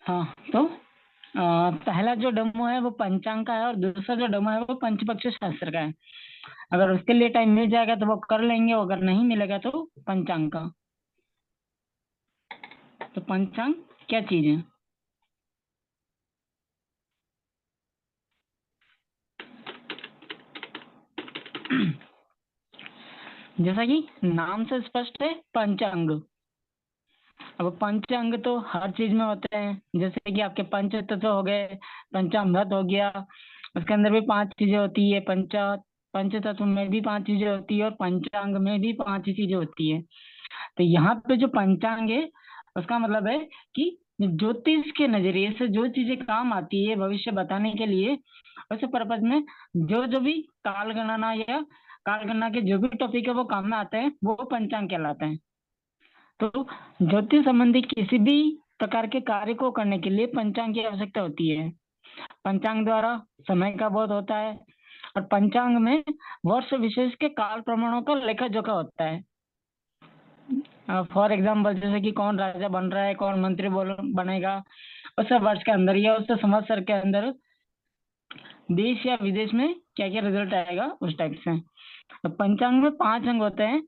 हाँ, तो पहला जो डेमो है वो पंचांग का है और दूसरा जो डेमो है वो पंचपक्षी शास्त्र का है। अगर उसके लिए टाइम मिल जाएगा तो वो कर लेंगे, अगर नहीं मिलेगा तो पंचांग का। तो पंचांग क्या चीज है? जैसा कि नाम से स्पष्ट है, पंचांग। अब पंचांग तो हर चीज में होते हैं, जैसे कि आपके पंच तत्व हो गए, पंचामृत हो गया, उसके अंदर भी पांच चीजें होती है। पंच तत्व में भी पांच चीजें होती है और पंचांग में भी पांच ही चीजें होती है। तो यहाँ पे जो पंचांग है उसका मतलब है कि ज्योतिष के नजरिए से जो चीजें काम आती है भविष्य बताने के लिए, उस पर्पज में जो जो भी काल गणना या काल गणना के जो भी टॉपिक है वो काम में आते हैं, वो पंचांग कहलाते हैं। तो ज्योतिष संबंधी किसी भी प्रकार के कार्य को करने के लिए पंचांग की आवश्यकता होती है। पंचांग द्वारा समय का बोध होता है और पंचांग में वर्ष विशेष के काल प्रमाणों का लेखा जोखा होता है। फॉर एग्जाम्पल, जैसे कि कौन राजा बन रहा है, कौन मंत्री बोल बनेगा, उस वर्ष के अंदर या उस संवत्सर के अंदर देश या विदेश में क्या क्या रिजल्ट आएगा, उस टाइप से। तो पंचांग में पांच अंग होते हैं: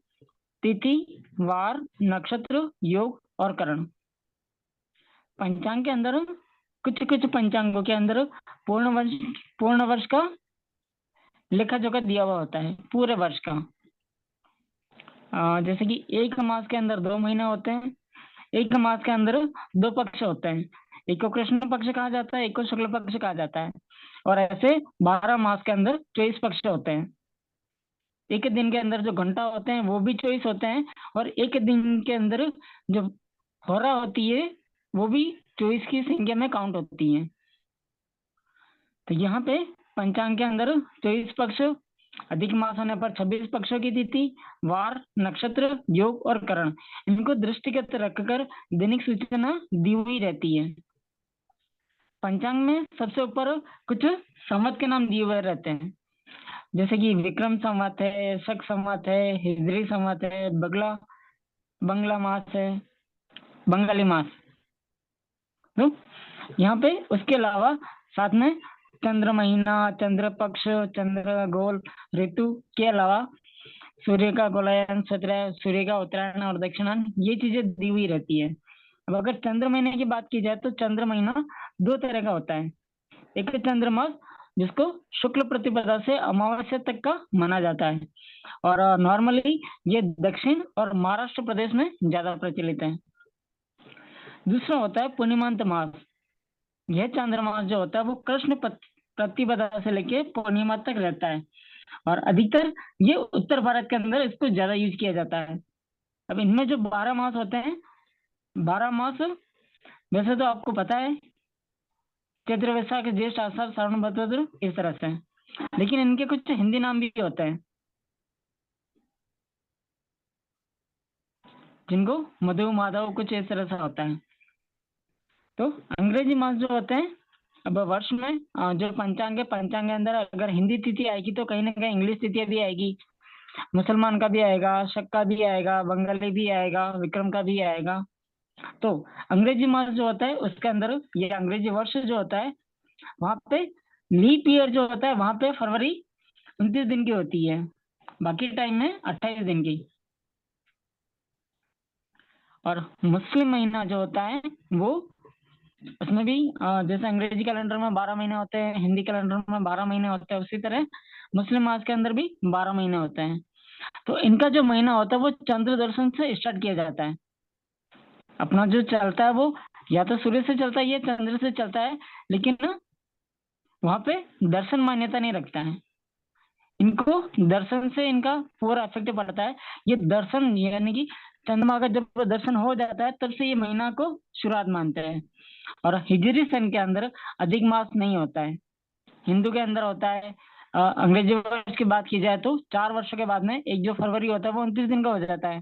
तिथि, वार, नक्षत्र, योग और करण। पंचांग के अंदर कुछ कुछ पंचांगों के अंदर पूर्ण वर्ष पूर्ण वर्ष का लेखा जोखा दिया हुआ होता है, पूरे वर्ष का। जैसे कि एक मास के अंदर 2 महीने होते हैं, एक मास के अंदर दो पक्ष होते हैं। एक को कृष्ण पक्ष कहा जाता है, एक को शुक्ल पक्ष कहा जाता है। और ऐसे 12 मास के अंदर 24 पक्ष होते हैं। एक दिन के अंदर जो घंटा होते हैं वो भी 24 होते हैं, और एक दिन के अंदर जो होरा होती है वो भी 24 की संख्या में काउंट होती है। तो यहाँ पे पंचांग के अंदर 24 पक्ष, अधिक मास होने पर 26 पक्षों की तिथि, वार, नक्षत्र, योग और करण, इनको दृष्टिगत रखकर दैनिक सूचना दी हुई रहती है। पंचांग में सबसे ऊपर कुछ संवत के नाम दिए हुए रहते हैं, जैसे कि विक्रम संवत है, शक संवत है, हिजरी संवत है, बगला बंगला मास है, बंगाली मास। तो यहाँ पे उसके अलावा साथ में चंद्र महीना, चंद्र पक्ष, चंद्र गोल, ऋतु के अलावा सूर्य का गोलायन, सूर्य का उत्तरायण और दक्षिणायन, ये चीजें दी हुई रहती है। अब अगर चंद्र महीने की बात की जाए तो चंद्र महीना दो तरह का होता है। एक है चंद्रमास, जिसको शुक्ल प्रतिपदा से अमावस्या तक का माना जाता है, और नॉर्मली ये दक्षिण और महाराष्ट्र प्रदेश में ज्यादा प्रचलित है। दूसरा होता है पूर्णिमांत मास। यह चंद्रमास जो होता है वो कृष्ण प्रतिपदा से लेके पूर्णिमा तक रहता है, और अधिकतर ये उत्तर भारत के अंदर इसको ज्यादा यूज किया जाता है। अब इनमें जो 12 मास होते हैं, 12 मास वैसे तो आपको पता है, चैत्र वैशाख ज्येष्ठ आषाढ़ श्रावण भाद्रपद, इस तरह से। लेकिन इनके कुछ हिंदी नाम भी होते हैं, जिनको मधु माधव कुछ इस तरह से होता है। तो अंग्रेजी मास जो होते हैं, अब वर्ष में जो पंचांग है, पंचांग के अंदर अगर हिंदी तिथि आएगी तो कहीं ना कहीं इंग्लिश तिथि भी आएगी, मुसलमान का भी आएगा, शक का भी आएगा, बंगाली भी आएगा, विक्रम का भी आएगा। तो अंग्रेजी मास जो होता है उसके अंदर ये अंग्रेजी वर्ष जो होता है, वहां पे लीप ईयर जो होता है वहां पे फरवरी 29 दिन की होती है, बाकी टाइम में 28 दिन की। और मुस्लिम महीना जो होता है वो, उसमें भी जैसे अंग्रेजी कैलेंडर में 12 महीने होते हैं, हिंदी कैलेंडर में 12 महीने होते हैं, उसी तरह मुस्लिम मास के अंदर भी 12 महीने होते हैं। तो इनका जो महीना होता है वो चंद्र दर्शन से स्टार्ट किया जाता है। अपना जो चलता है वो या तो सूर्य से चलता है या चंद्र से चलता है, लेकिन वहां पे दर्शन मान्यता नहीं रखता है। इनको दर्शन से इनका पूरा इफेक्ट पड़ता है। ये दर्शन यानी कि चंद्रमा का जब दर्शन हो जाता है तब से ये महीना को शुरुआत मानते हैं। और हिजरी सन के अंदर अधिक मास नहीं होता है, हिंदू के अंदर होता है। अंग्रेजी वर्ष की बात की जाए तो 4 वर्षों के बाद में एक जो फरवरी होता है वो 29 दिन का हो जाता है।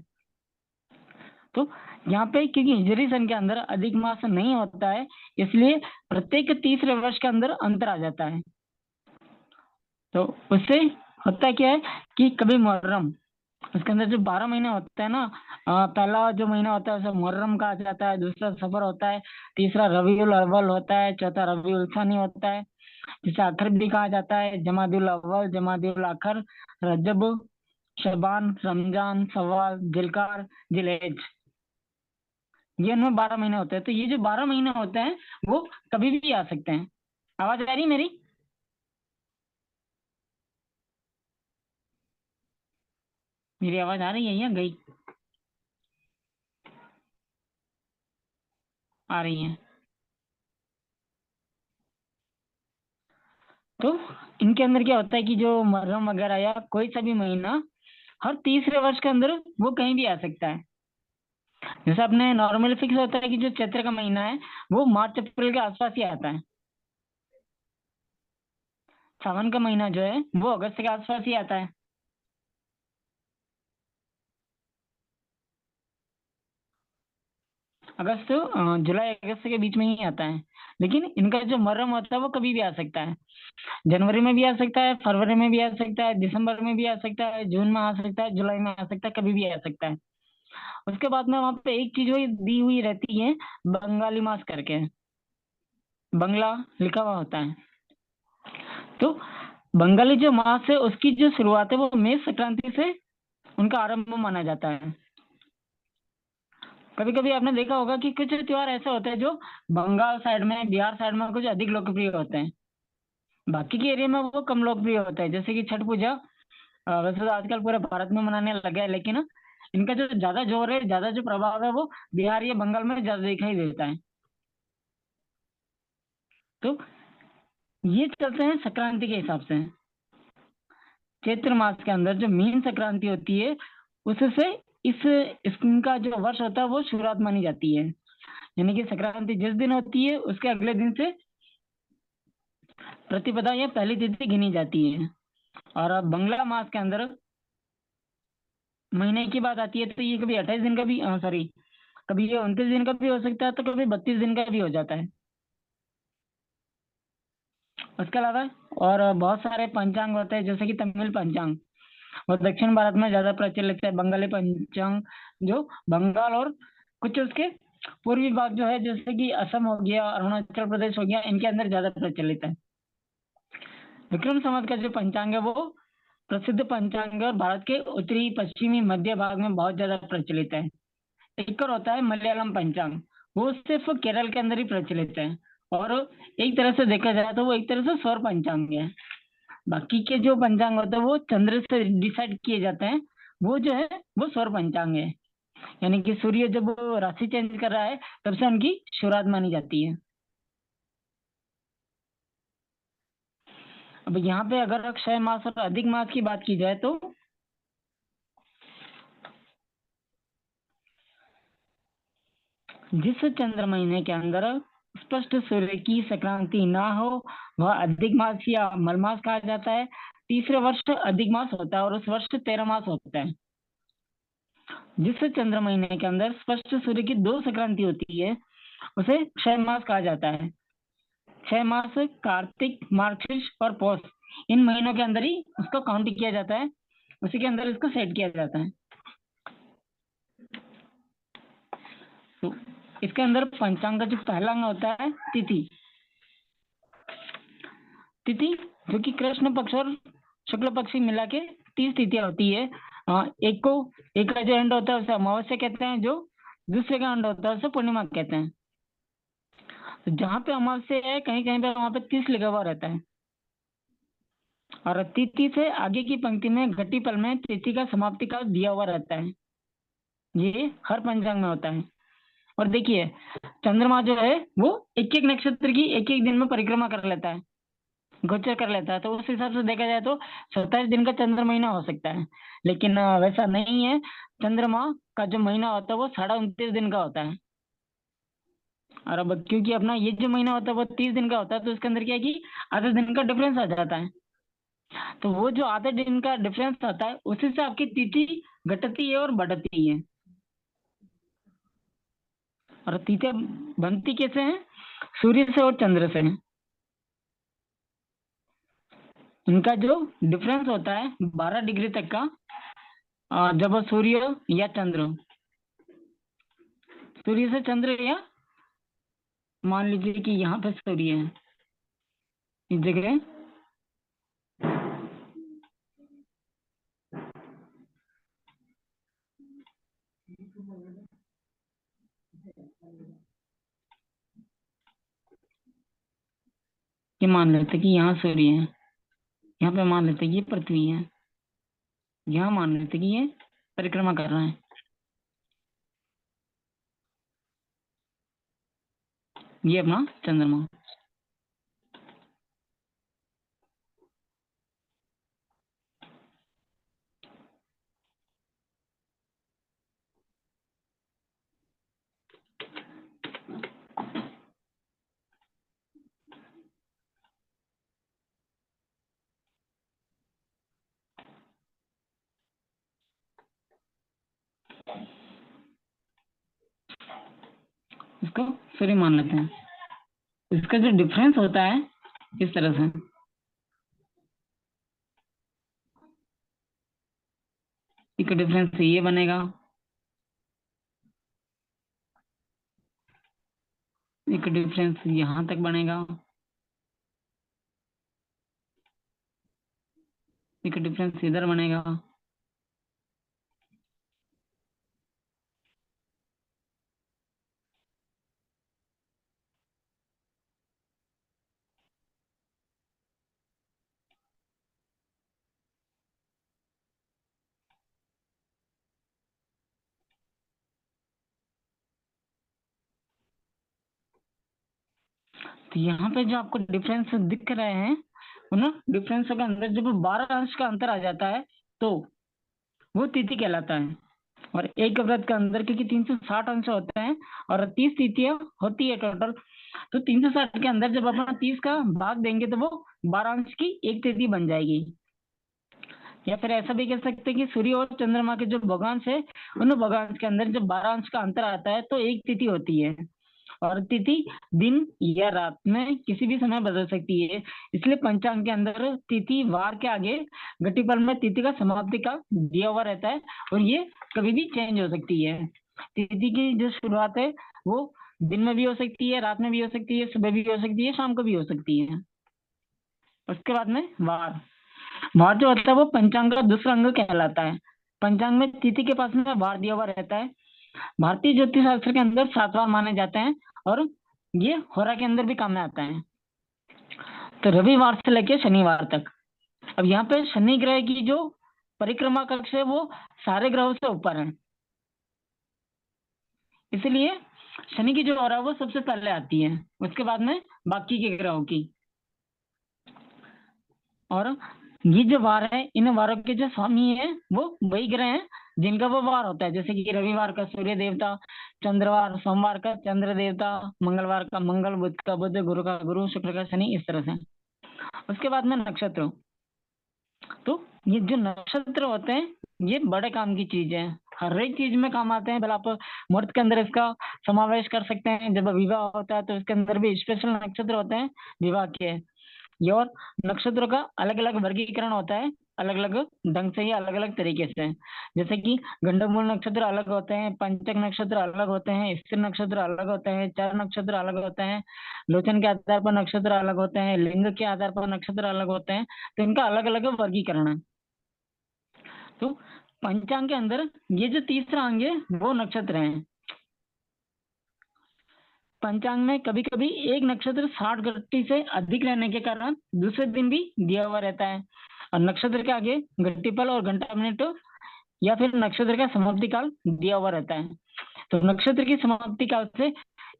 तो यहाँ पे क्योंकि हिजरी सन के अंदर अधिक मास नहीं होता है, इसलिए प्रत्येक तीसरे वर्ष के अंदर अंतर आ जाता है। तो उससे होता क्या है कि कभी मुहर्रम उसके अंदर जो 12 महीने होते हैं ना, पहला जो महीना होता है उसे मुहर्रम कहा जाता है, दूसरा सफर होता है, तीसरा रबीउल अव्वल होता है, चौथा रबीउल सानी होता है, जिसे आखिर भी कहा जाता है, जमादिउल अव्वल, जमादिउल आखिर, रजब, शबान, रमजान, सवाल, जिलकार, जिलहज। ये उनमें 12 महीने होते हैं। तो ये जो 12 महीने होते हैं वो कभी भी आ सकते हैं। आवाज आ रही है मेरी? मेरी आवाज आ रही है या गई? आ रही है। तो इनके अंदर क्या होता है कि जो मुहर्रम वगैरह या कोई सा भी महीना हर तीसरे वर्ष के अंदर वो कहीं भी आ सकता है। जैसे अपने नॉर्मल फिक्स होता है कि जो चैत्र का महीना है वो मार्च अप्रैल के आसपास ही आता है। सावन का महीना जो है वो अगस्त के आसपास ही आता है। जुलाई अगस्त के बीच में ही आता है। लेकिन इनका जो मुहर्रम होता है वो कभी भी आ सकता है। जनवरी में भी आ सकता है, फरवरी में भी आ सकता है, दिसंबर में भी आ सकता है, जून में आ सकता है, जुलाई में आ सकता है, कभी भी आ सकता है। उसके बाद में वहां पे एक चीज हुई दी हुई रहती है, बंगाली मास करके, बंगला लिखा हुआ होता है। तो बंगाली जो मास है उसकी जो शुरुआत है वो मेष संक्रांति से उनका आरंभ माना जाता है। कभी कभी आपने देखा होगा कि कुछ त्योहार ऐसे होते हैं जो बंगाल साइड में, बिहार साइड में कुछ अधिक लोकप्रिय होते हैं, बाकी के एरिया में वो कम लोकप्रिय होता है। जैसे कि छठ पूजा, वैसे तो आजकल पूरे भारत में मनाने लगे हैं, लेकिन इनका जो ज्यादा जोर है, ज्यादा जो प्रभाव है वो बिहार या बंगाल में ज्यादा दिखाई देता है। तो ये चलते हैं संक्रांति के हिसाब से। चैत्र मास के अंदर जो मीन संक्रांति होती है उससे इस इनका जो वर्ष होता है वो शुरुआत मानी जाती है। यानी कि संक्रांति जिस दिन होती है उसके अगले दिन से प्रतिपदा या पहली तिथि गिनी जाती है। और अब बंगला मास के अंदर महीने की बात आती है तो ये कभी 28 दिन का भी, सॉरी, कभी ये 29 दिन का भी हो सकता है, तो कभी 32 दिन का भी हो जाता है। उसके अलावा और बहुत सारे पंचांग होते हैं, जैसे कि तमिल पंचांग, और दक्षिण भारत में ज्यादा प्रचलित है बंगाली पंचांग, जो बंगाल और कुछ उसके पूर्वी भाग जो है, जैसे कि असम हो गया, अरुणाचल प्रदेश हो गया, इनके अंदर ज्यादा प्रचलित है। विक्रम संवत का जो पंचांग है वो प्रसिद्ध पंचांग है और भारत के उत्तरी पश्चिमी मध्य भाग में बहुत ज्यादा प्रचलित है। एक और होता है मलयालम पंचांग, वो सिर्फ केरल के अंदर ही प्रचलित है। और एक तरह से देखा जाए तो वो एक तरह से सौर पंचांग है। बाकी के जो पंचांग होते हैं वो चंद्र से डिसाइड किए जाते हैं, वो जो है वो सौर पंचांग है। यानी कि सूर्य जब वो राशि चेंज कर रहा है तब से उनकी शुरुआत मानी जाती है। अब यहाँ पे अगर अक्षय मास और अधिक मास की बात की जाए तो जिस चंद्र महीने के अंदर स्पष्ट सूर्य की संक्रांति ना हो वह अधिक मास या मलमास कहा जाता है। तीसरे वर्ष अधिक मास होता है और उस वर्ष 13 मास होता है। जिस चंद्र महीने के अंदर स्पष्ट सूर्य की दो संक्रांति होती है उसे क्षय मास कहा जाता है। छह मास कार्तिक, मार्गशीर्ष और पौष, इन महीनों के अंदर ही उसको काउंट किया जाता है, उसी के अंदर इसको सेट किया जाता है। तो इसके अंदर पंचांग का जो पहला अंग होता है तिथि। तिथि जो कि कृष्ण पक्ष और शुक्ल पक्ष की मिला के 30 तिथियां होती है। एक को, एक का जो एंड होता है उसे अमावस्या कहते हैं, जो दूसरे का एंड होता है उसे पूर्णिमा कहते हैं। तो जहाँ पे अमावस्या है कहीं कहीं पे वहां पे 30 लिखा हुआ रहता है। और तिथि से आगे की पंक्ति में घटी पल में तिथि का समाप्ति काल दिया हुआ रहता है। ये हर पंचांग में होता है। और देखिए, चंद्रमा जो है वो एक एक नक्षत्र की एक एक दिन में परिक्रमा कर लेता है, गोचर कर लेता है। तो उस हिसाब से देखा जाए तो 27 दिन का चंद्र महीना हो सकता है। लेकिन वैसा नहीं है। चंद्रमा का जो महीना होता है वो 29.5 दिन का होता है। और अब क्योंकि अपना ये जो महीना होता है वो 30 दिन का होता है, तो उसके अंदर क्या है कि आधे दिन का डिफरेंस आ जाता है। तो वो जो आधे दिन का डिफरेंस आता है उसी से आपकी तिथि घटती है और बढ़ती है। और तिथियां बनती कैसे हैं? सूर्य से और चंद्र से। इनका जो डिफरेंस होता है 12 डिग्री तक का, जब सूर्य या चंद्र, सूर्य से चंद्र, या मान लीजिए कि यहाँ पे सूर्य है इस जगह, कि मान लेते कि यहाँ सूर्य है, यहाँ पे मान लेते कि ये पृथ्वी है, यहाँ मान लेते कि ये परिक्रमा कर रहा है, ये अपना चंद्रमा। इसको सूर्य मान लेते हैं। इसका जो डिफरेंस होता है इस तरह से, इसका डिफरेंस ये बनेगा, एक डिफरेंस यहाँ तक बनेगा, एक डिफरेंस इधर बनेगा, तो यहाँ पे जो आपको डिफरेंस दिख रहे हैं उन डिफरेंस के अंदर जब 12 अंश का अंतर आ जाता है तो वो तिथि कहलाता है। और एक व्रत के अंदर क्योंकि 360 अंश होते हैं और 30 तिथियां होती है टोटल, तो 360 के अंदर जब अपना 30 का भाग देंगे तो वो 12 अंश की एक तिथि बन जाएगी। या फिर ऐसा भी कह सकते हैं कि सूर्य और चंद्रमा के जो भगवांश है उन भगवांश के अंदर जब 12 अंश का अंतर आता है तो एक तिथि होती है, और तिथि दिन या रात में किसी भी समय बदल सकती है। इसलिए पंचांग के अंदर तिथि वार के आगे घटिपल में तिथि का समाप्ति का दिया हुआ रहता है, और ये कभी भी चेंज हो सकती है। तिथि की जो शुरुआत है वो दिन में भी हो सकती है, रात में भी हो सकती है, सुबह भी हो सकती है, शाम को भी हो सकती है। उसके बाद में वार, वार जो होता है वो पंचांग का दूसरा अंग कहलाता है। पंचांग में तिथि के पास में वार दिया हुआ रहता है। भारतीय ज्योतिष शास्त्र के अंदर 7 वार माने जाते हैं, और ये होरा के अंदर भी काम में आता है। तो रविवार से लेके शनिवार तक, अब यहाँ पे शनि ग्रह की जो परिक्रमा कक्ष है वो सारे ग्रहों से ऊपर है, इसलिए शनि की जो होरा है वो सबसे पहले आती है, उसके बाद में बाकी के ग्रहों की। और ये जो वार है इन वारों के जो स्वामी है वो वही ग्रह हैं जिनका वो वार होता है, जैसे कि रविवार का सूर्य देवता, चंद्रवार सोमवार का चंद्र देवता, मंगलवार का मंगल, बुध का बुध, गुरु का गुरु, शुक्र का शनि, इस तरह से। उसके बाद में नक्षत्र, तो ये जो नक्षत्र होते हैं ये बड़े काम की चीज है, हर एक चीज में काम आते हैं। भले आप मुहूर्त के अंदर इसका समावेश कर सकते हैं, जब विवाह होता है तो इसके अंदर भी स्पेशल नक्षत्र होते हैं विवाह के। ये और नक्षत्रों का अलग अलग वर्गीकरण होता है, अलग अलग ढंग से, या अलग अलग तरीके से। जैसे कि गंडमूल नक्षत्र अलग होते हैं, पंचक नक्षत्र अलग होते हैं, स्थिर नक्षत्र अलग होते हैं, चार नक्षत्र अलग होते हैं, लोचन के आधार पर नक्षत्र अलग होते हैं, लिंग के आधार पर नक्षत्र अलग होते हैं, तो इनका अलग अलग वर्गीकरण है। तो पंचांग के अंदर ये जो तीसरा अंग है वो नक्षत्र है। पंचांग में कभी कभी एक नक्षत्र 60 घंटे से अधिक रहने के कारण दूसरे दिन भी दिया हुआ रहता है, और नक्षत्र के आगे घंटीपल और घंटा मिनट या फिर नक्षत्र का समाप्ति काल दिया हुआ रहता है। तो नक्षत्र की समाप्ति काल से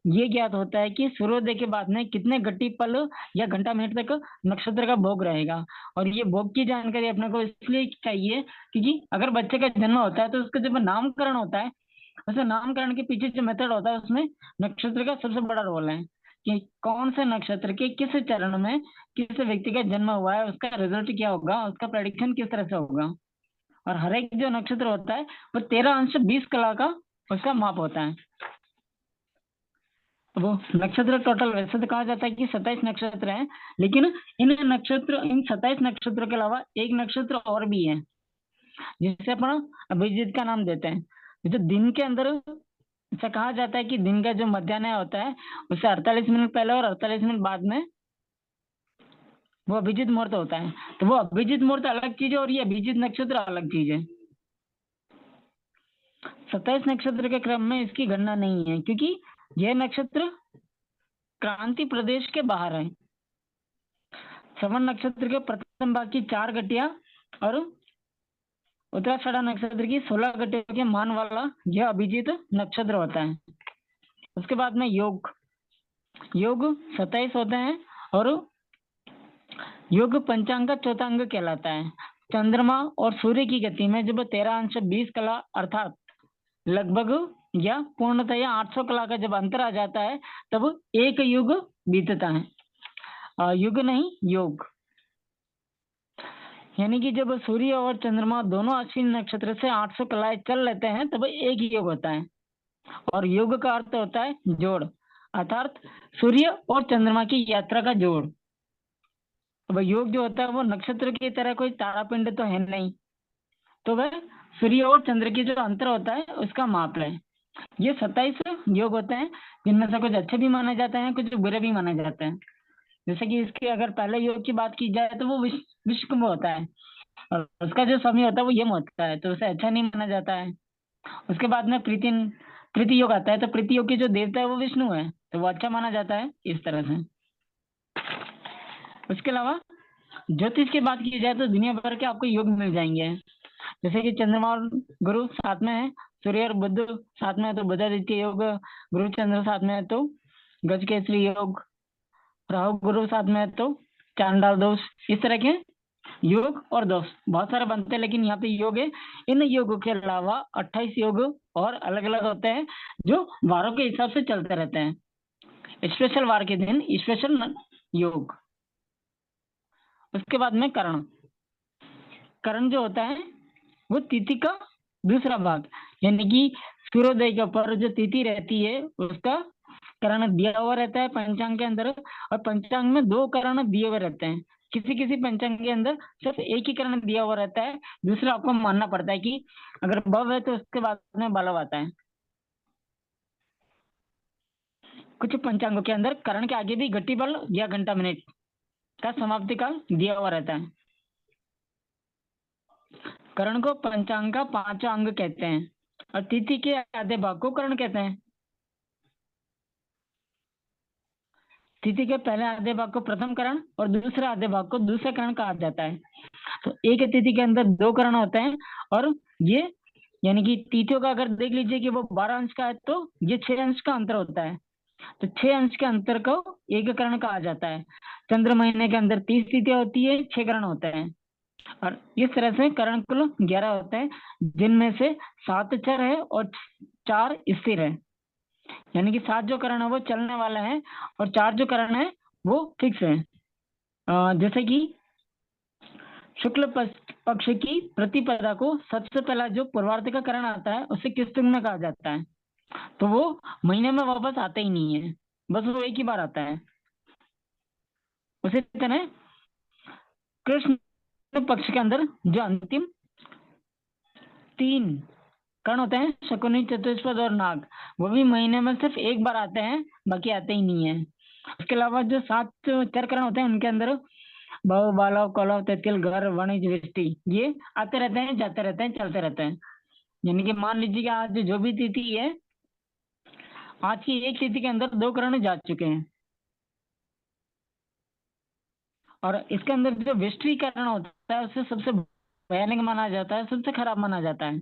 ये ज्ञात होता है कि सूर्योदय के बाद में कितने घटी पल या घंटा मिनट तक नक्षत्र का भोग रहेगा। और ये भोग की जानकारी अपने को इसलिए चाहिए क्योंकि अगर बच्चे का जन्म होता है तो उसका जब नामकरण होता है, वैसे नामकरण के पीछे जो मेथड होता है उसमें नक्षत्र का सबसे बड़ा रोल है कि कौन से नक्षत्र के किस चरण में किस व्यक्ति का जन्म हुआ है, उसका रिजल्ट क्या होगा, उसका प्रेडिक्शन किस तरह से होगा। और हर एक जो नक्षत्र होता है वो 13 अंश 20 कला का उसका माप होता है। वो नक्षत्र टोटल वैसे तो कहा जाता है कि 27 नक्षत्र हैं, लेकिन इन 27 नक्षत्रों के अलावा एक नक्षत्र और भी है जिसे अपन अभिजीत का नाम देते हैं। जो दिन के अंदर ऐसा कहा जाता है कि दिन का जो मध्याह्न होता है उससे 48 मिनट पहले और 48 मिनट बाद में वो अभिजीत मुहूर्त होता है। तो वो अभिजीत मुहूर्त अलग चीज है और ये अभिजीत नक्षत्र अलग चीज है। 27 नक्षत्र के क्रम में इसकी गणना नहीं है, क्योंकि यह नक्षत्र क्रांति प्रदेश के बाहर है। श्रवण नक्षत्र के प्रथम भाग की 4 घटिया और उत्तराषाढ़ा नक्षत्र की 16 घटिया के मान वाला यह अभिजीत नक्षत्र होता है। उसके बाद में योग, योग 27 होते हैं और योग पंचांग का चौथा अंग कहलाता है। चंद्रमा और सूर्य की गति में जब 13 अंश 20 कला अर्थात लगभग या पूर्णतया 800 कला का जब अंतर आ जाता है तब एक युग बीतता है। युग नहीं, योग। यानी कि जब सूर्य और चंद्रमा दोनों अश्विन नक्षत्र से 800 कलाएं चल लेते हैं तब एक योग होता है। और योग का अर्थ होता है जोड़, अर्थात सूर्य और चंद्रमा की यात्रा का जोड़। अब योग जो होता है वो नक्षत्र की तरह कोई तारापिंड तो है नहीं, तो वह सूर्य और चंद्र की जो अंतर होता है उसका माप है। ये 27 योग होते हैं, जिनमें से कुछ अच्छे भी माने जाते हैं, कुछ बुरे भी माने जाते हैं। जैसे कि इसके अगर पहले योग की बात की जाए तो वो विश्व में होता है और उसका जो समय होता है वो यम होता है, तो उसे अच्छा नहीं माना जाता है। उसके बाद में प्रीति योग आता है, तो प्रीति योग के जो देवता है वो विष्णु है, तो वो अच्छा माना जाता है इस तरह से। उसके अलावा ज्योतिष की बात की जाए तो दुनिया भर के आपको योग मिल जाएंगे। जैसे कि चंद्रमा और गुरु साथ में है, सूर्य और बुध साथ में है तो बुधादित्य योग, गुरु चंद्र साथ में है तो गजकेसरी योग, राहु गुरु साथ में है तो चांडाल दोष। इस तरह के योग और दोष बहुत सारे बनते हैं, लेकिन यहाँ पे योग है। इन योगों के अलावा 28 योग और अलग अलग होते हैं जो वारों के हिसाब से चलते रहते हैं। स्पेशल वार के दिन स्पेशल योग। उसके बाद में करण, करण जो होता है वो तिथि का दूसरा भाग, यानी कि सूर्योदय के ऊपर जो तिथि रहती है उसका करण दिया हुआ रहता है पंचांग के अंदर। और पंचांग में 2 करण दिए हुए रहते हैं। किसी किसी पंचांग के अंदर सिर्फ एक ही करण दिया हुआ रहता है, दूसरा आपको मानना पड़ता है कि अगर भव है तो उसके बाद में बलव आता है। कुछ पंचांगों के अंदर करण के आगे भी घटी बल या घंटा मिनट का समाप्ति काल दिया हुआ रहता है। करण को पंचांग का 5वां अंग कहते हैं और तिथि के आधे भाग को करण कहते हैं। तिथि के पहले आधे भाग को प्रथम करण और दूसरे आधे भाग को दूसरा करण कहा जाता है। तो एक तिथि के अंदर 2 करण होते हैं और ये यानी कि तिथियों का अगर देख लीजिए कि वो 12 अंश का है तो ये 6 अंश का अंतर होता है। तो 6 अंश के अंतर को एक करण कहा जाता है। चंद्र महीने के अंदर 30 तिथियां होती है, 6 करण होते हैं और इस तरह से करण कुल 11 होते हैं, जिनमें से 7 चर है और 4 स्थिर है। यानी कि 7 जो करण है वो चलने वाला है और 4 जो करण है वो फिक्स है। जैसे कि शुक्ल पक्ष की प्रतिपदा को सबसे पहला जो पूर्वार्ध का करण आता है उसे किस तुंग में कहा जाता है, तो वो महीने में वापस आता ही नहीं है, बस वो एक ही बार आता है। उसी तरह कृष्ण पक्ष के अंदर जो अंतिम 3 कर्ण होते हैं, शकुनी, चतुष्पद और नाग, वो भी महीने में सिर्फ एक बार आते हैं, बाकी आते ही नहीं है। उसके अलावा जो 7 चर करण होते हैं उनके अंदर भव, बालव, कौलव, तेतिल, घर, वणिज, विष्टि, ये आते रहते हैं, जाते रहते हैं, चलते रहते हैं। यानी कि मान लीजिए कि आज जो भी तिथि है, आज की एक तिथि के अंदर 2 करण जा चुके हैं और इसके अंदर जो विष्टीकरण होता है उसे सबसे भयानक माना जाता है, सबसे खराब माना जाता है।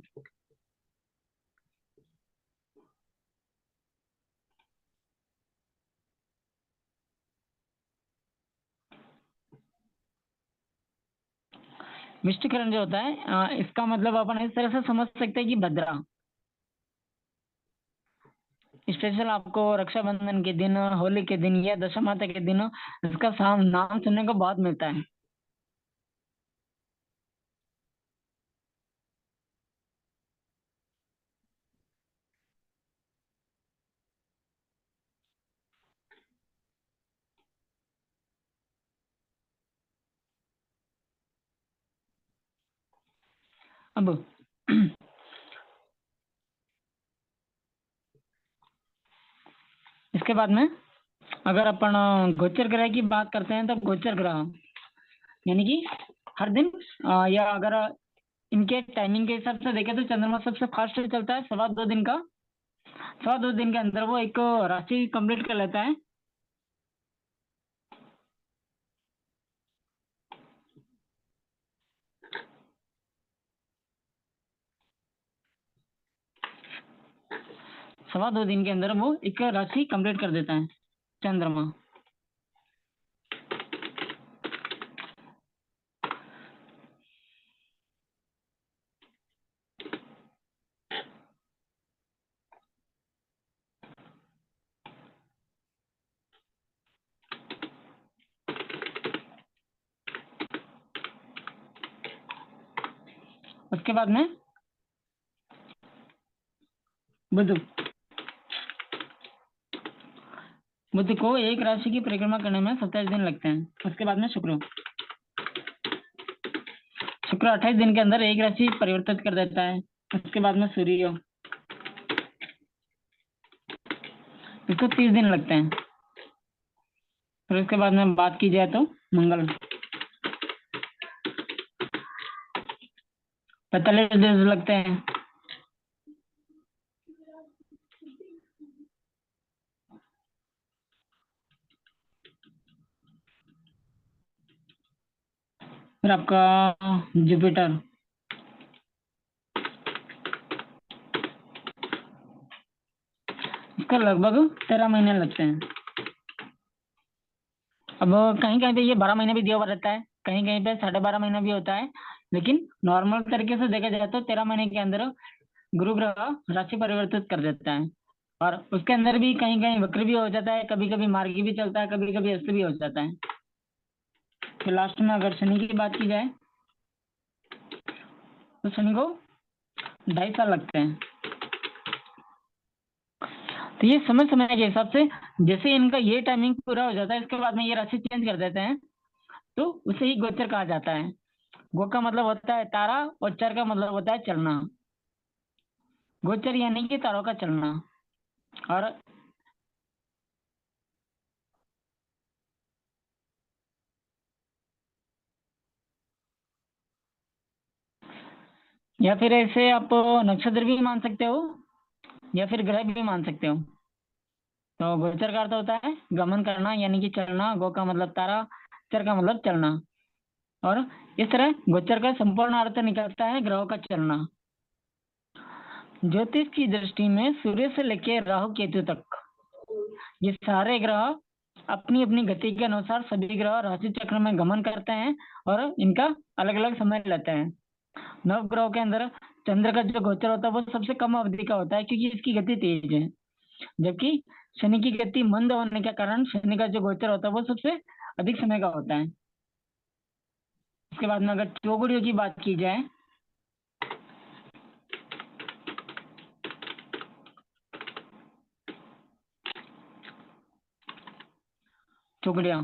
विष्टीकरण जो होता है इसका मतलब अपन इस तरह से समझ सकते हैं कि भद्रा। स्पेशल आपको रक्षाबंधन के दिन, होली के दिन या दशमाता के दिन इसका नाम सुनने को बहुत मिलता है। अब इसके बाद में अगर अपन गोचर ग्रह की बात करते हैं तो गोचर ग्रह यानी कि हर दिन या अगर इनके टाइमिंग के हिसाब से देखें तो चंद्रमा सबसे फास्ट चलता है, 2.25 दिन का। 2.25 दिन के अंदर वो एक राशि कंप्लीट कर लेता है। सवा दो दिन के अंदर वो एक राशि कंप्लीट कर देता है चंद्रमा। उसके बाद में बुध बुध को एक राशि की परिक्रमा करने में 27 दिन लगते हैं। उसके बाद में शुक्र शुक्र 28 दिन के अंदर एक राशि परिवर्तित कर देता है। उसके बाद में सूर्य, इसको 30 दिन लगते हैं। फिर उसके बाद में बात की जाए तो मंगल 45 दिन लगते हैं। फिर आपका जुपिटर, इसका लगभग 13 महीने लगते हैं। अब कहीं कहीं पे ये 12 महीने भी दिया हुआ रहता है, कहीं कहीं पे 12.5 महीना भी होता है, लेकिन नॉर्मल तरीके से देखा जाए तो 13 महीने के अंदर गुरु ग्रह राशि परिवर्तित कर देता है। और उसके अंदर भी कहीं कहीं वक्र भी हो जाता है, कभी कभी मार्गी भी चलता है, कभी कभी अस्त भी हो जाता है। फिर लास्ट में अगर शनि की बात की जाए तो शनि को 2.5 साल लगते हैं। तो ये समय समय के हिसाब से जैसे इनका ये टाइमिंग पूरा हो जाता है, इसके बाद में ये राशि चेंज कर देते हैं, तो उसे ही गोचर कहा जाता है। गो का मतलब होता है तारा और चर का मतलब होता है चलना। गोचर यानी कि तारों का चलना। और या फिर ऐसे आप नक्षत्र भी मान सकते हो या फिर ग्रह भी मान सकते हो। तो गोचर का अर्थ होता है गमन करना यानी कि चलना, गो का मतलब तारा, चर का मतलब चलना। और इस तरह गोचर का संपूर्ण अर्थ निकलता है ग्रहों का चलना। ज्योतिष की दृष्टि में सूर्य से लेकर राहु केतु तक ये सारे ग्रह अपनी अपनी गति के अनुसार सभी ग्रह राशि चक्र में गमन करते हैं और इनका अलग अलग समय लेते हैं। नव ग्रहों के अंदर चंद्र का जो गोचर होता है वो सबसे कम अवधि का होता है क्योंकि इसकी गति तेज है, जबकि शनि की गति मंद होने के कारण शनि का जो गोचर होता है वो सबसे अधिक समय का होता है। इसके बाद में अगर चौगुड़ियों की बात की जाए चौगड़िया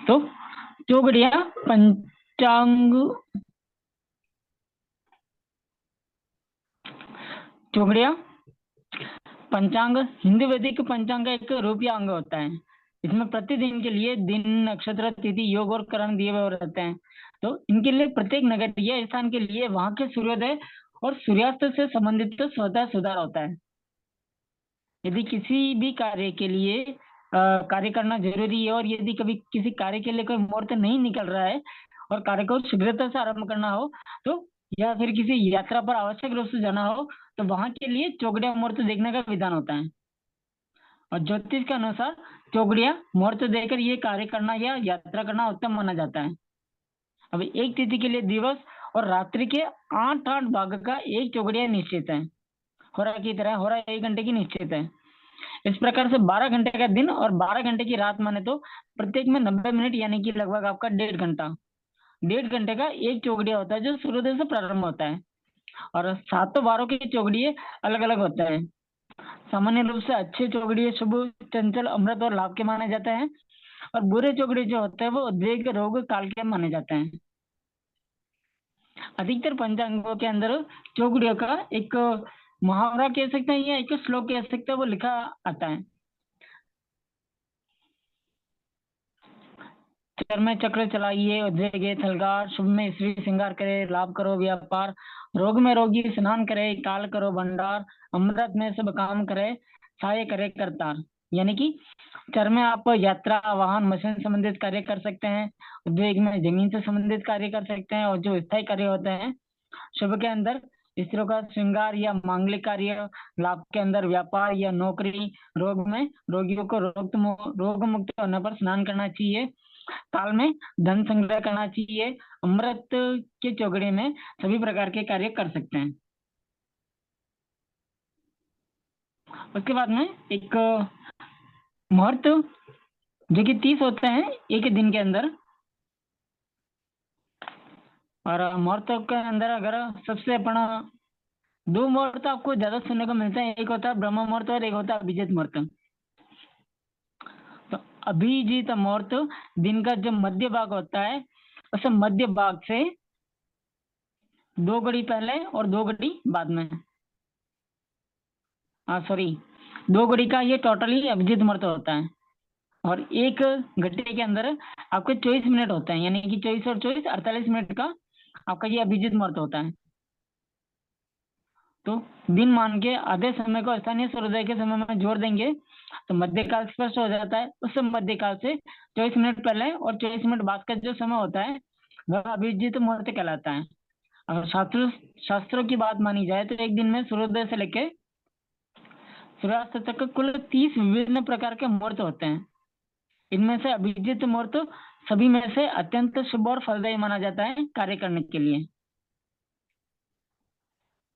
तो चौगड़िया पंचांग चौगड़िया पंचांग हिंदू वैदिक पंचांग का एक रूपीय अंग होता है। इसमें प्रतिदिन के लिए दिन, नक्षत्र, तिथि, योग और करण दिए हुए रहते हैं। तो इनके लिए प्रत्येक नगर या स्थान के लिए वहां के सूर्योदय और सूर्यास्त से संबंधित तो स्वतः सुधार होता है। यदि किसी भी कार्य के लिए कार्य करना जरूरी है और यदि कभी किसी कार्य के लिए कोई मुहूर्त नहीं निकल रहा है और कार्य को शीघ्रता से आरंभ करना हो तो या फिर किसी यात्रा पर आवश्यक रूप से जाना हो तो वहां के लिए चौगड़िया मुहूर्त देखने का विधान होता है। और ज्योतिष के अनुसार चौगड़िया मुहूर्त देखकर ये कार्य करना या यात्रा करना उत्तम माना जाता है। अब एक तिथि के लिए दिवस और रात्रि के 8-8 भाग का एक चौगड़िया निश्चित है। होरा की तरह होरा 1 घंटे की निश्चित है। इस प्रकार से 12 घंटे का दिन और 12 घंटे की रात माने तो प्रत्येक में 90 मिनट यानी कि लगभग आपका 1.5 घंटा। 1.5 घंटे का एक चौगड़िया होता है जो सूर्योदय से प्रारंभ होता है। और सातों बारों के चौगड़िए अलग अलग होते हैं। सामान्य रूप से अच्छे चौगड़िए शुभ, चंचल, अमृत और लाभ के माने जाते हैं और बुरे चौगड़िए जो होते हैं वो उद्वेग, रोग, काल के माने जाते हैं। अधिकतर पंचांगों के अंदर चौगड़ियों का एक मुहावरा कह सकते हैं या एक श्लोक कह सकते हैं, वो लिखा आता है। चर में चक्र चलाइए, उद्वेगे थलगार, शुभ में स्त्री श्रृंगार करे, लाभ करो व्यापार, रोग में रोगी स्नान करे, काल करो भंडार, अमृत में सब काम करे, सहाय करे करतार। यानी कि चर में आप यात्रा, वाहन, मशीन संबंधित कार्य कर सकते हैं। उद्वेग में जमीन से संबंधित कार्य कर सकते हैं। और जो स्थायी कार्य होते हैं, शुभ के अंदर स्त्रियों का श्रृंगार या मांगलिक कार्य, लाभ के अंदर व्यापार या नौकरी, रोग में रोगियों को रोग मुक्त होने पर स्नान करना चाहिए, काल में धन संग्रह करना चाहिए, अमृत के चौगड़े में सभी प्रकार के कार्य कर सकते हैं। उसके बाद में एक मुहूर्त जो कि 30 होते हैं एक दिन के अंदर। और मुहूर्त के अंदर अगर सबसे अपना 2 मुहूर्त आपको ज्यादा सुनने को मिलते हैं, एक होता है ब्रह्म मुहूर्त और एक होता है अभिजीत मुहूर्त। तो अभिजीत मुहूर्त दिन का जो मध्य भाग होता है, उस मध्य भाग से 2 घड़ी पहले और 2 घड़ी बाद में, सॉरी, 2 घड़ी का ये टोटली अभिजीत मुहूर्त होता है। और एक घंटे के अंदर आपके 24 मिनट होते हैं, यानी कि 24 और 24 48 मिनट का आपका ये अभिजीत मुहूर्त होता है। तो दिन मान के आधे समय को स्थानीय सूर्योदय के समय में जोड़ देंगे तो मध्यकाल स्पष्ट हो जाता है। उस मध्यकाल से 24 मिनट पहले और 24 मिनट बाद का जो समय होता है, वह अभिजीत मुहूर्त कहलाता है। अगर शास्त्रों की बात मानी जाए तो एक दिन में सूर्योदय से लेकर सूर्यास्त तक कुल 30 विभिन्न प्रकार के मुहूर्त होते हैं। इनमें से अभिजीत मुहूर्त सभी में से अत्यंत शुभ और फलदायी माना जाता है कार्य करने के लिए।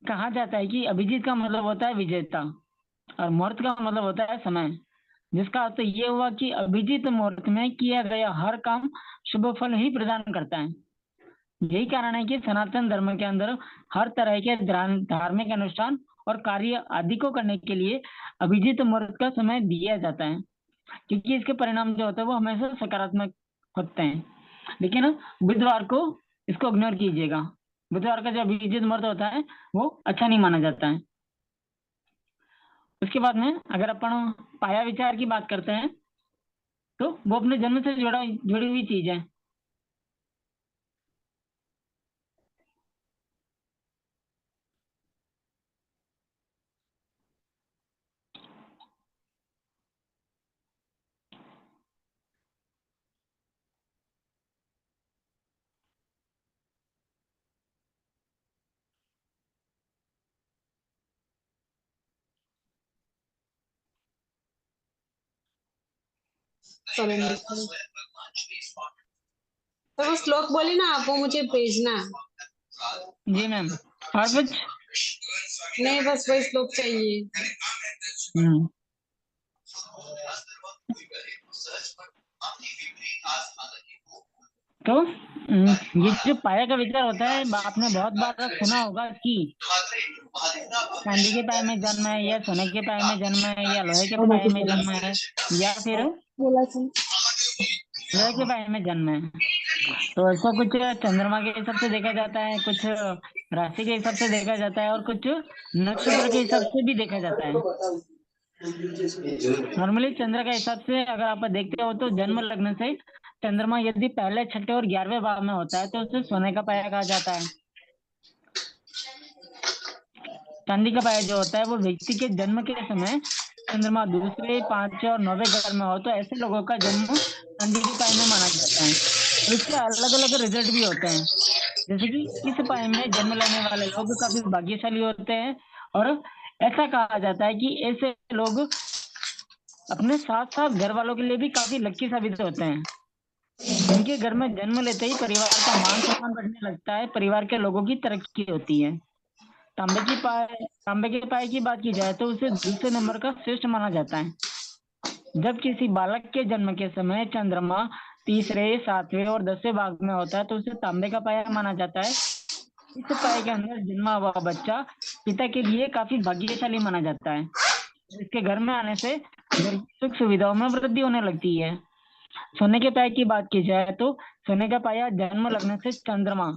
कहा जाता है कि अभिजीत का मतलब होता है विजेता और मुहूर्त का मतलब होता है समय, जिसका अर्थ ये हुआ कि अभिजीत मुहूर्त में किया गया हर काम शुभ फल ही प्रदान करता है। यही कारण है कि सनातन धर्म के अंदर हर तरह के धार्मिक अनुष्ठान और कार्य आदि को करने के लिए अभिजीत मुहूर्त का समय दिया जाता है, क्योंकि इसके परिणाम जो होते हैं वो हमेशा सकारात्मक होते हैं। लेकिन बुधवार को इसको इग्नोर कीजिएगा, बुधवार का जो अभिजीत मुहूर्त होता है वो अच्छा नहीं माना जाता है। उसके बाद में अगर अपन पाया विचार की बात करते हैं तो वो अपने जन्म से जुड़ी हुई चीज है। तो वो श्लोक बोली ना आप, वो मुझे भेजना। जी मैम, और कुछ नहीं, बस वही श्लोक चाहिए। तो ये जो पाया का विचार होता है, आपने बहुत बार सुना होगा कि चांदी के पाए में जन्म है या सोने के पाए में जन्म है या लोहे के पाए में जन्म है या फिर लोहे के पाए में जन्म है। तो ऐसा कुछ चंद्रमा के हिसाब से देखा जाता है, कुछ राशि के हिसाब से देखा जाता है और कुछ नक्षत्र के हिसाब से भी देखा जाता है। नॉर्मली चंद्र के हिसाब से अगर आप देखते हो तो जन्म लग्न से चंद्रमा यदि पहले, छठे और 11वें भाव में होता है तो उसे सोने का पाया कहा जाता है। चांदी का पाया जो होता है वो व्यक्ति के जन्म के समय चंद्रमा दूसरे, 5वें और 9वें घर में हो तो ऐसे लोगों का जन्म चांदी के पाए में माना जाता है। और इसके अलग अलग रिजल्ट भी होते हैं, जैसे कि इस पाए में जन्म लेने वाले लोग काफी भाग्यशाली होते हैं। और ऐसा कहा जाता है कि ऐसे लोग अपने साथ साथ घर वालों के लिए भी काफी लक्की साबित होते हैं। इनके घर में जन्म लेते ही परिवार का मान सम्मान बढ़ने लगता है, परिवार के लोगों की तरक्की होती है। तांबे के पाए की बात की जाए तो उसे दूसरे नंबर का श्रेष्ठ माना जाता है। जब किसी बालक के जन्म के समय चंद्रमा तीसरे, 7वें और 10वें भाग में होता है तो उसे तांबे का पाया माना जाता है। इस पाए के अंदर जन्मा हुआ बच्चा पिता के लिए काफी भाग्यशाली माना जाता है। इसके घर में आने से घर की सुख सुविधाओं में वृद्धि होने लगती है। सोने के पाए की बात की जाए तो सोने का पाया जन्म लगने से चंद्रमा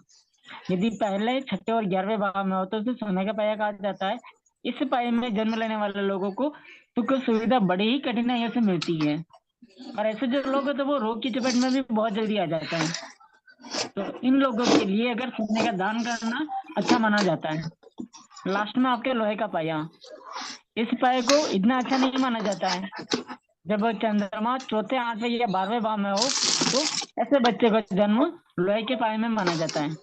यदि पहले, छठे और 11वें भाव में हो तो उसे सोने का पाया कहा जाता है। इस पाए में जन्म लेने वाले लोगों को सुख सुविधा बड़ी ही कठिनाइयों से मिलती है, और ऐसे जो लोग हैं तो वो रोग की चपेट में भी बहुत जल्दी आ जाते हैं। तो इन लोगों के लिए अगर सोने का दान करना अच्छा माना जाता है। लास्ट में आपके लोहे का पाया, इस पाए को इतना अच्छा नहीं माना जाता है। जब चंद्रमा चौथे, 8वें या 12वें भाव में हो तो ऐसे बच्चे का जन्म लोहे के पाए में माना जाता है।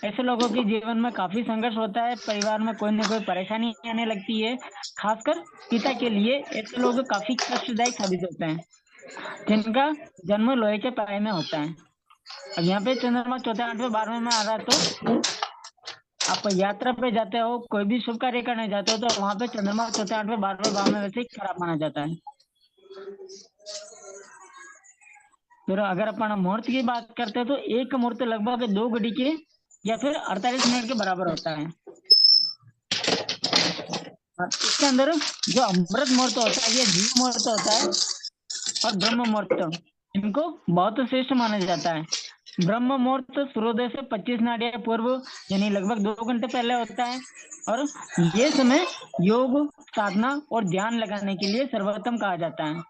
ऐसे लोगों के जीवन में काफी संघर्ष होता है, परिवार में कोई न कोई परेशानी आने लगती है। खासकर पिता के लिए ऐसे लोग काफी कष्टदायक साबित होते हैं, जिनका जन्म लोहे के पाए में होता है। अब यहाँ पे चंद्रमा चौथे, 8वें, 12वें में आ रहा है, तो आप यात्रा पे जाते हो, कोई भी शुभ कार्य करने जाते हो, तो वहां पे चंद्रमा चौथे, 8वें, 12वें भाव में वैसे ही खराब माना जाता है। फिर अगर अपन मुहूर्त की बात करते हैं तो एक मुहूर्त लगभग 2 घड़ी के या फिर 48 मिनट के बराबर होता है। और इसके अंदर जो अमृत मुहूर्त होता है, ये जीव मुहूर्त होता है, और ब्रह्म मुहूर्त, इनको बहुत श्रेष्ठ माना जाता है। ब्रह्म मुहूर्त सूर्योदय से 25 नाडियां पूर्व, यानी लगभग 2 घंटे पहले होता है, और ये समय योग, साधना और ध्यान लगाने के लिए सर्वोत्तम कहा जाता है।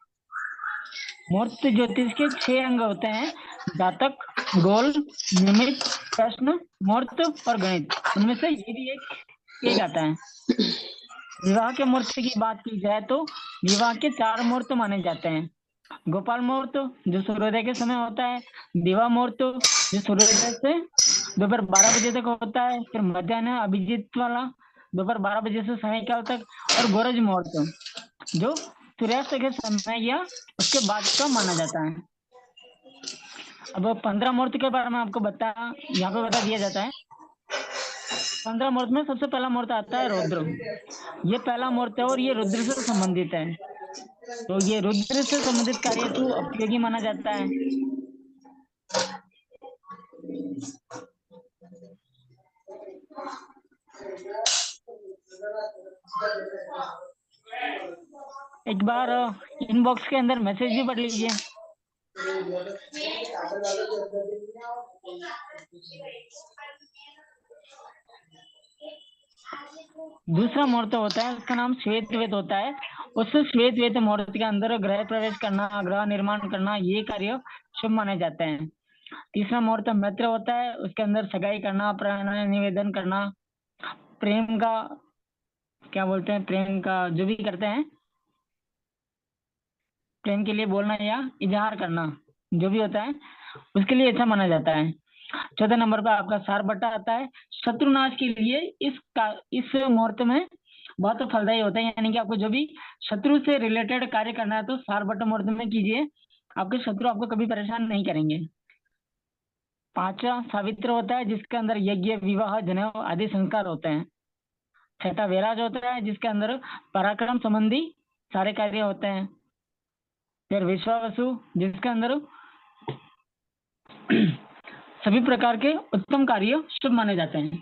मुहूर्त ज्योतिष के 6 अंग होते हैं: जातक, गोल, निमित्त, प्रश्न, मुहूर्त और गणित। उनमें से ये भी एक आता है। विवाह के मुहूर्त की बात की जाए तो विवाह के 4 मुहूर्त माने जाते हैं: गोपाल मुहूर्त जो सूर्योदय के समय होता है, दिवा मुहूर्त जो सूर्योदय से दोपहर 12 बजे तक होता है, फिर मध्याह्न अभिजीत वाला दोपहर 12 बजे से सायंकाल तक, और गोरज मुहूर्त जो सूर्यास्त के समय या उसके बाद का माना जाता है। अब 15 मुहूर्त के बारे में आपको यहाँ पे बता दिया जाता है। 15 मुहूर्त में सबसे पहला मुहूर्त आता है रुद्र। ये पहला मुहूर्त है और ये रुद्र से संबंधित है, तो ये रुद्र से संबंधित कार्य हेतु उपयोगी माना जाता है। एक बार इनबॉक्स के अंदर मैसेज भी पढ़ लीजिए। दूसरा मुहूर्त होता है, उसका नाम श्वेत वेद होता है। उस श्वेत वेद मुहूर्त के अंदर गृह प्रवेश करना, गृह निर्माण करना, ये कार्य शुभ माने जाते हैं। तीसरा मुहूर्त मैत्र होता है, उसके अंदर सगाई करना, प्रणय निवेदन करना, प्रेम का क्या बोलते हैं, प्रेम का जो भी करते हैं, प्रेम के लिए बोलना या इजहार करना, जो भी होता है उसके लिए अच्छा माना जाता है। चौथे नंबर पर आपका सार बट्टा आता है। शत्रुनाश के लिए इस मुहूर्त में बहुत फलदायी होता है, यानी कि आपको जो भी शत्रु से रिलेटेड कार्य करना है तो सार बट्टा मुहूर्त में कीजिए, आपके शत्रु आपको कभी परेशान नहीं करेंगे। पांचवा सावित्र होता है, जिसके अंदर यज्ञ, विवाह, जनेऊ आदि संस्कार होते हैं। छठा वेराज होता है, जिसके अंदर पराक्रम संबंधी सारे कार्य होते हैं। फिर विश्वावसु, जिसके अंदर सभी प्रकार के उत्तम कार्य शुभ माने जाते हैं।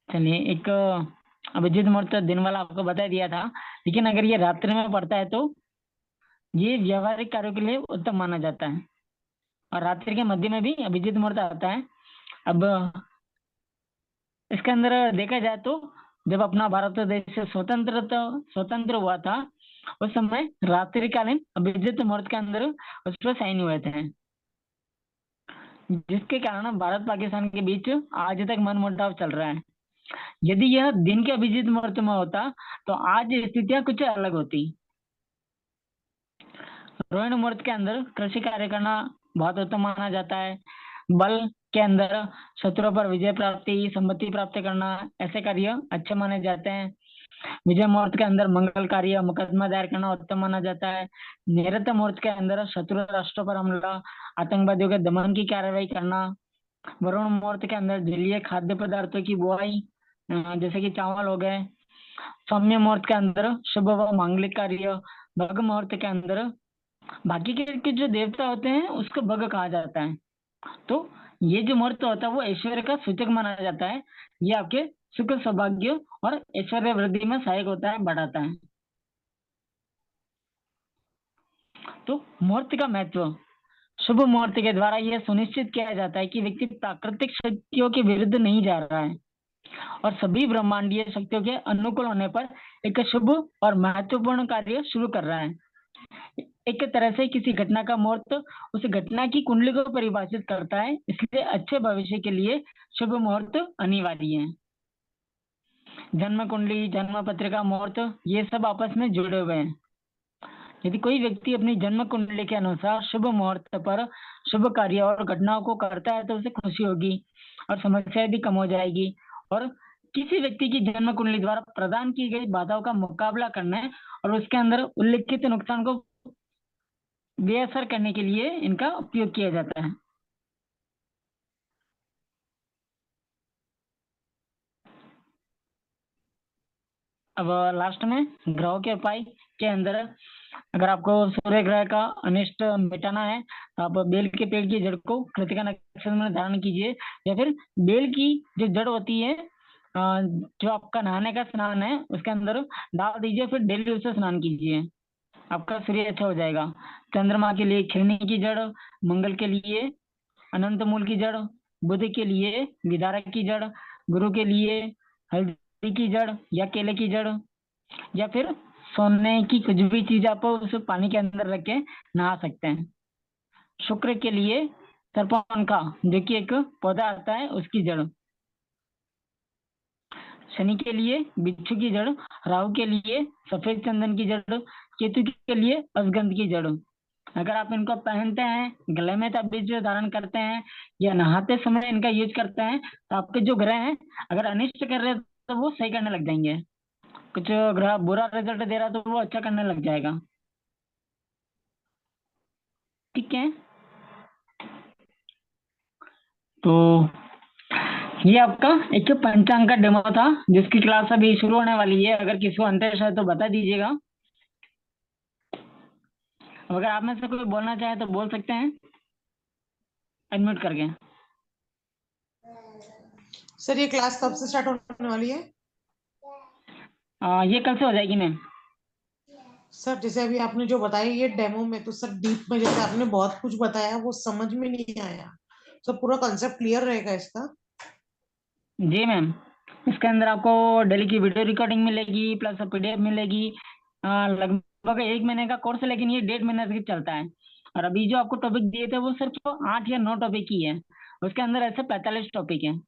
चलिए, एक अभिजीत मुहूर्त दिन वाला आपको बता दिया था, लेकिन अगर ये रात्रि में पड़ता है तो ये व्यवहारिक कार्यों के लिए उत्तम माना जाता है, और रात्रि के मध्य में भी अभिजीत मुहूर्त आता है। अब इसके अंदर देखा जाए तो जब अपना भारत देश स्वतंत्र हुआ था, उस समय रात्रिकालीन अभिजीत मुहूर्त के अंदर उस पर साइन हुए थे, जिसके कारण भारत पाकिस्तान के बीच आज तक मनमुटाव चल रहा है। यदि यह दिन के अभिजीत मुहूर्त में होता तो आज स्थितियां कुछ अलग होती। रोहिणी मुहूर्त के अंदर कृषि कार्य करना बहुत उत्तम माना जाता है। बल के अंदर शत्रु पर विजय प्राप्ति, संपत्ति प्राप्त करना, ऐसे कार्य अच्छे माने जाते हैं। विजय मुहूर्त के अंदर मंगल कार्य, मुकदमा दायर करना उत्तम माना जाता है। नैऋत्य मुहूर्त के अंदर शत्रु राष्ट्रों पर हमला, आतंकवादियों के दमन की कार्रवाई करना। वरुण मुहूर्त के अंदर जलीय खाद्य पदार्थों की बुआई, जैसे कि चावल हो गए। सौम्य मुहूर्त के अंदर शुभ व मांगलिक कार्य। भग मुहूर्त के अंदर बाकी के जो देवता होते हैं उसको भग कहा जाता है। तो ये जो मुहूर्त होता है वो ऐश्वर्य का सूचक माना जाता है। ये आपके सुख सौभाग्य और ऐश्वर्य वृद्धि में सहायक होता है, बढ़ाता है। तो मुहूर्त का महत्व, शुभ मुहूर्त के द्वारा यह सुनिश्चित किया जाता है कि व्यक्ति प्राकृतिक शक्तियों के विरुद्ध नहीं जा रहा है और सभी ब्रह्मांडीय शक्तियों के अनुकूल होने पर एक शुभ और महत्वपूर्ण कार्य शुरू कर रहा है। एक तरह से किसी घटना का मुहूर्त उस घटना की कुंडली को परिभाषित करता है, इसलिए अच्छे भविष्य के लिए शुभ मुहूर्त अनिवार्य है। जन्म कुंडली, जन्म पत्रिका, मुहूर्त, ये सब आपस में जुड़े हुए हैं। यदि कोई व्यक्ति अपनी जन्म कुंडली के अनुसार शुभ मुहूर्त पर शुभ कार्य और घटनाओं को करता है तो उसे खुशी होगी और समस्याएं भी कम हो जाएगी। और किसी व्यक्ति की जन्म कुंडली द्वारा प्रदान की गई बाधाओं का मुकाबला करने और उसके अंदर उल्लिखित नुकसान को बेअसर करने के लिए इनका उपयोग किया जाता है। अब लास्ट में ग्रहों के उपाय के अंदर, अगर आपको सूर्य ग्रह का अनिष्ट मिटाना है तो आप बेल के पेड़ की जड़ को कृतिका नक्षत्र में धारण कीजिए, या फिर बेल की जो जड़ होती है जो आपका नहाने का स्नान है उसके अंदर डाल दीजिए, फिर डेली उससे स्नान कीजिए, आपका शरीर अच्छा हो जाएगा। चंद्रमा के लिए खिरनी की जड़, मंगल के लिए अनंत मूल की जड़, बुध के लिए विदारक की जड़, गुरु के लिए हल्दी की जड़ या केले की जड़, या फिर सोने की कुछ भी चीज आप उस पानी के अंदर रख के नहा सकते हैं। शुक्र के लिए सरपन का, जो कि एक पौधा आता है, उसकी जड़। शनि के लिए बिच्छू की जड़, राहु के लिए सफेद चंदन की जड़, केतु के लिए अश्वगंध की जड़। अगर आप इनको पहनते हैं, गले में ताबीज धारण करते हैं या नहाते समय इनका यूज करते हैं तो आपके जो ग्रह हैं अगर अनिष्ट कर रहे हैं तो वो सही करने लग जाएंगे। कुछ ग्रह बुरा रिजल्ट दे रहा है तो वो अच्छा करने लग जाएगा। ठीक है, तो ये आपका एक पंचांग का डेमो था जिसकी क्लास अभी शुरू होने वाली है। अगर किसी को अंतरिक्ष है तो बता दीजिएगा। अब अगर आप में से कोई बोलना चाहे तो बोल सकते हैं अनम्यूट करके। सर ये क्लास कब से स्टार्ट होने वाली है? ये कल से हो जाएगी मैम। सर जैसे अभी आपने जो बताया ये डेमो में, तो सर डीप में जैसे आपने बहुत कुछ बताया वो समझ में नहीं आया, तो पूरा कंसेप्ट क्लियर रहेगा इसका? जी मैम, इसके अंदर आपको डेली की वीडियो रिकॉर्डिंग मिलेगी, प्लस पीडीएफ मिलेगी। लगभग 1 महीने का कोर्स है, लेकिन ये 1.5 महीना से चलता है। और अभी जो आपको टॉपिक दिए थे वो सिर्फ 8 या 9 टॉपिक ही है, उसके अंदर ऐसे 45 टॉपिक है।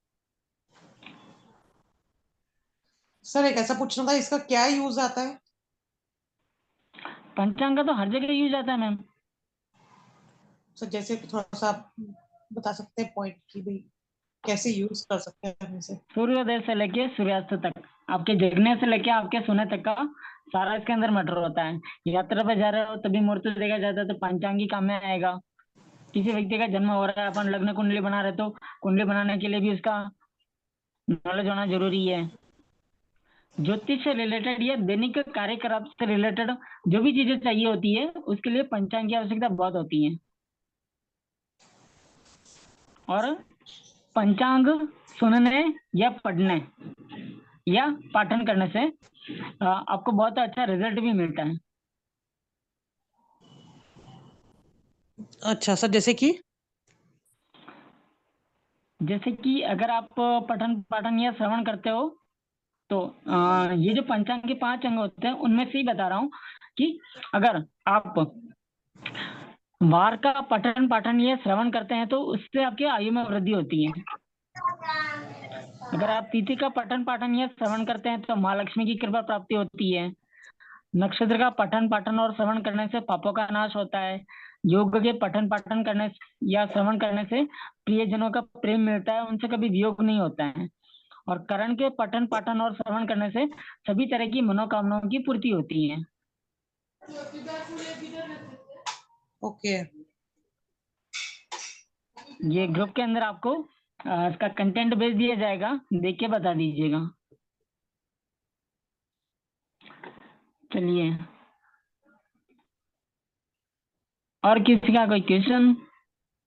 सर एक ऐसा पूछना था, इसका क्या यूज आता है? पंचांग का तो हर जगह यूज आता है मैम। सर जैसे थोड़ा सा आप बता सकते हैं पॉइंट की भाई कैसे यूज कर सकते हैं हम इसे? सूर्योदय से लेके सूर्यास्त तक, आपके जगने से लेके आपके सोने तक का सारा इसके अंदर मैटर होता है। यात्रा पे जा रहे हो तभी मुहूर्त देखा जाता है तो पंचांगी काम में आएगा। किसी व्यक्ति का जन्म हो रहा है, अपन लग्न कुंडली बना रहे तो कुंडली बनाने के लिए भी उसका नॉलेज होना जरूरी है। ज्योतिष से रिलेटेड या दैनिक कार्यक्रम से रिलेटेड जो भी चीजें चाहिए होती है उसके लिए पंचांग की आवश्यकता बहुत होती है। और पंचांग सुनने या पढ़ने या पाठन करने से आपको बहुत अच्छा रिजल्ट भी मिलता है। अच्छा सर, जैसे कि अगर आप पठन पाठन या श्रवण करते हो तो ये जो पंचांग के 5 अंग होते हैं उनमें से ही बता रहा हूँ कि अगर आप वार का पठन पाठन या श्रवण करते हैं तो उससे आपकी आयु में वृद्धि होती है। अगर आप तिथि का पठन पाठन या श्रवण करते हैं तो माँ लक्ष्मी की कृपा प्राप्ति होती है। नक्षत्र का पठन पाठन और श्रवण करने से पापों का नाश होता है। योग के पठन पाठन करने या श्रवण करने से प्रियजनों का प्रेम मिलता है, उनसे कभी वियोग नहीं होता है। और करण के पठन पाठन और श्रवण करने से सभी तरह की मनोकामनाओं की पूर्ति होती है। ओके। ये ग्रुप के अंदर आपको इसका कंटेंट भेज दिया जाएगा, देख के बता दीजिएगा। चलिए, और किसी का कोई क्वेश्चन?